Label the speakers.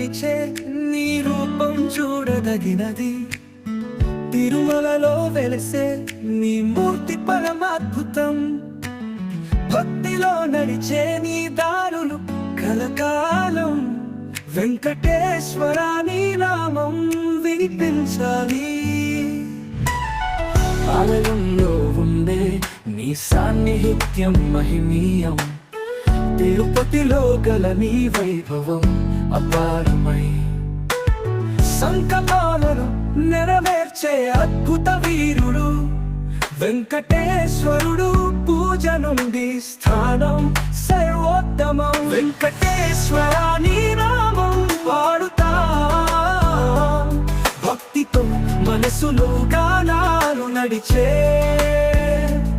Speaker 1: నిలిచే నీ రూపం చూడదగినది. తిరుమలలో వెలిసే నీ మూర్తి పరమాద్భుతం. భక్తిలో నడిచే నీ దారులు కలకాలం. వెంకటేశ్వర నీ నామం వినిపించాలి. ఆలయంలో ఉండే నీ సాన్నిహిత్యం మహిమీయం. తిరుపతిలో గల నీ వైభవం అపారమై. సంకల్పాలను నెరవేర్చే అద్భుత వీరుడు వెంకటేశ్వరుడు. పూజ నుండి స్థానం సర్వోత్తమం. వెంకటేశ్వర నీ నామం పాడుతా. భక్తితో మనసులో గానాలు నడిచే